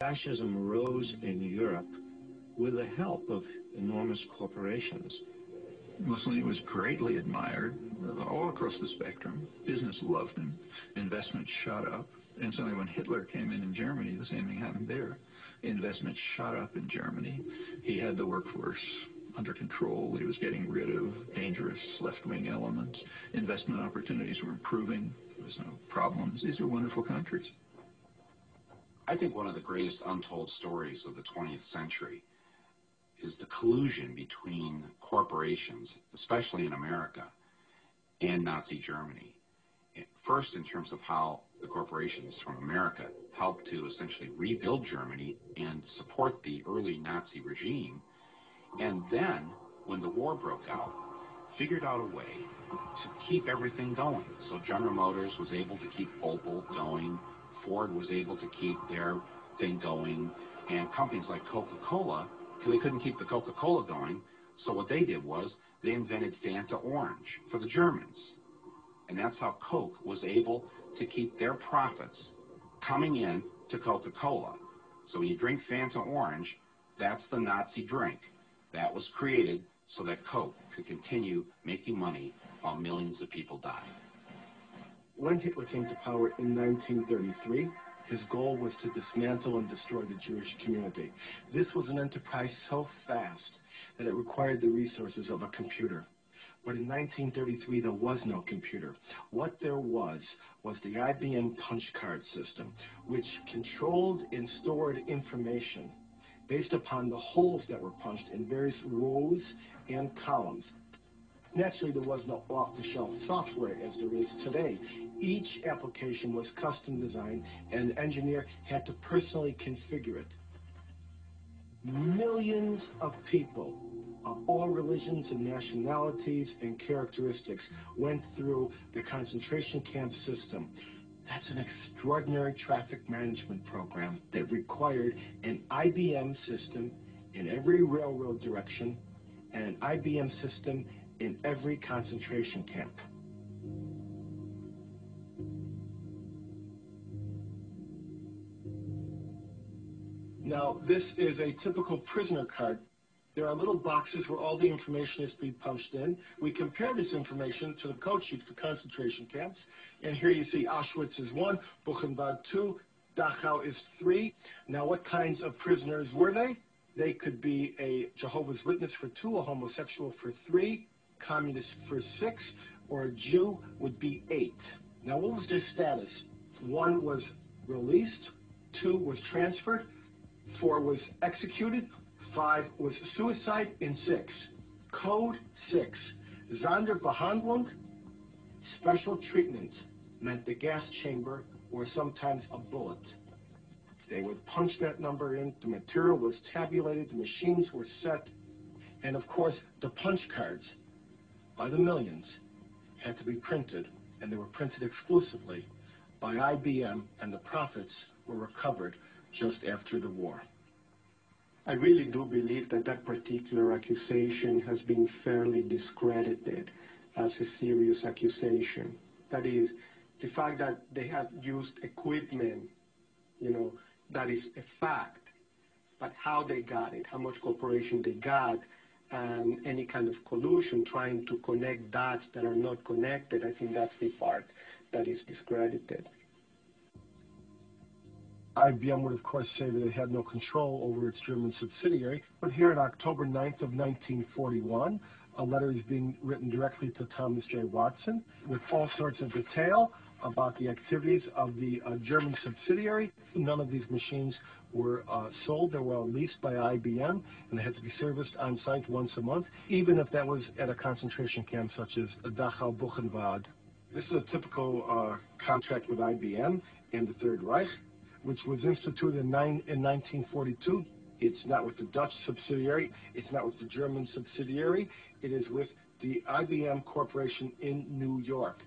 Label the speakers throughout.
Speaker 1: Fascism rose in Europe with the help of enormous corporations.
Speaker 2: Mussolini was greatly admired all across the spectrum. Business loved him. Investment shot up. And suddenly when Hitler came in Germany, the same thing happened there. Investment shot up in Germany. He had the workforce under control. He was getting rid of dangerous left-wing elements. Investment opportunities were improving. There was no problems. These are wonderful countries.
Speaker 3: I think one of the greatest untold stories of the 20th century is the collusion between corporations, especially in America, and Nazi Germany. First, in terms of how the corporations from America helped to essentially rebuild Germany and support the early Nazi regime, and then, when the war broke out, figured out a way to keep everything going. So General Motors was able to keep Opel going, Ford was able to keep their thing going, and companies like Coca-Cola, they couldn't keep the Coca-Cola going, so what they did was they invented Fanta Orange for the Germans. And that's how Coke was able to keep their profits coming in to Coca-Cola. So when you drink Fanta Orange, that's the Nazi drink. That was created so that Coke could continue making money while millions of people died.
Speaker 4: When Hitler came to power in 1933, his goal was to dismantle and destroy the Jewish community. This was an enterprise so fast that it required the resources of a computer. But in 1933, there was no computer. What there was the IBM punch card system, which controlled and stored information based upon the holes that were punched in various rows and columns. Naturally, there was no off-the-shelf software as there is today. Each application was custom designed, and an engineer had to personally configure it. Millions of people of all religions and nationalities and characteristics went through the concentration camp system. That's an extraordinary traffic management program that required an IBM system in every railroad direction and an IBM system in every concentration camp. Now, this is a typical prisoner card. There are little boxes where all the information is being punched in. We compare this information to the code sheet for concentration camps. And here you see Auschwitz is 1, Buchenwald 2, Dachau is 3. Now, what kinds of prisoners were they? They could be a Jehovah's Witness for 2, a homosexual for 3, communist for 6, or a Jew would be 8. Now, what was their status? 1 was released, 2 was transferred, 4 was executed, 5 was suicide, and 6. Code 6. Sonderbehandlung, special treatment, meant the gas chamber or sometimes a bullet. They would punch that number in, the material was tabulated, the machines were set, and of course the punch cards, by the millions, had to be printed, and they were printed exclusively by IBM, and the profits were recovered just after the war.
Speaker 5: I really do believe that that particular accusation has been fairly discredited as a serious accusation. That is, the fact that they have used equipment, that is a fact. But how they got it, how much cooperation they got, and any kind of collusion trying to connect dots that are not connected, I think that's the part that is discredited.
Speaker 4: IBM would, of course, say that it had no control over its German subsidiary. But here on October 9th of 1941, a letter is being written directly to Thomas J. Watson with all sorts of detail about the activities of the German subsidiary. None of these machines were sold. They were all leased by IBM, and they had to be serviced on site once a month, even if that was at a concentration camp such as Dachau, Buchenwald. This is a typical contract with IBM and the Third Reich, which was instituted in 1942. It's not with the Dutch subsidiary. It's not with the German subsidiary. It is with the IBM Corporation in New York.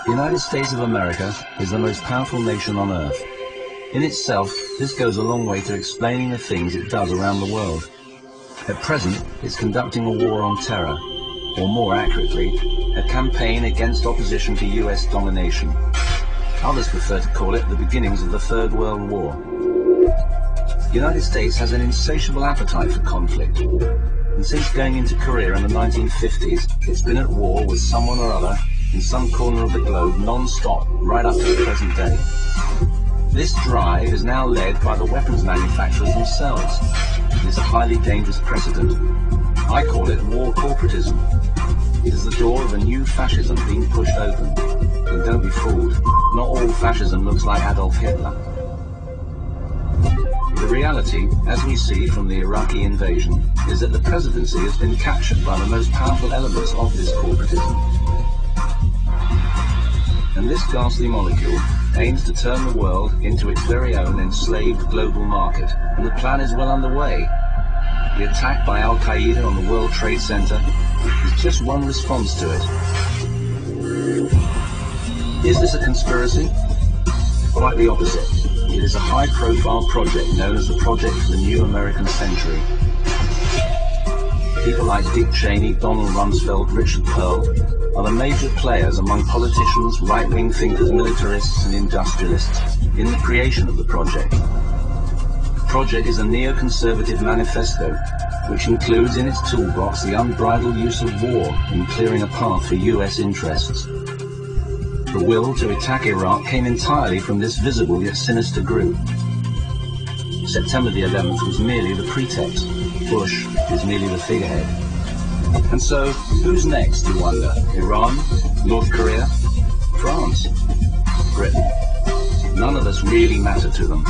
Speaker 6: The United States of America is the most powerful nation on earth. In itself, this goes a long way to explaining the things it does around the world. At present, it's conducting a war on terror, or more accurately, a campaign against opposition to US domination. Others prefer to call it the beginnings of the Third World War. The United States has an insatiable appetite for conflict, and since going into Korea in the 1950s, it's been at war with someone or other in some corner of the globe non-stop, right up to the present day. This drive is now led by the weapons manufacturers themselves. It is a highly dangerous precedent. I call it war corporatism. It is the door of a new fascism being pushed open. And don't be fooled, not all fascism looks like Adolf Hitler. The reality, as we see from the Iraqi invasion, is that the presidency has been captured by the most powerful elements of this corporatism. And this ghastly molecule aims to turn the world into its very own enslaved global market, and the plan is well underway. The attack by Al-Qaeda on the World Trade Center is just one response to it. Is this a conspiracy? Quite the opposite. It is a high-profile project known as the Project for the New American Century. People like Dick Cheney, Donald Rumsfeld, Richard Pearl are the major players among politicians, right-wing thinkers, militarists and industrialists in the creation of the project. The project is a neoconservative manifesto which includes in its toolbox the unbridled use of war in clearing a path for US interests. The will to attack Iraq came entirely from this visible yet sinister group. September the 11th was merely the pretext. Bush is merely the figurehead. And so, who's next, you wonder? Iran? North Korea? France? Britain? None of us really matter to them.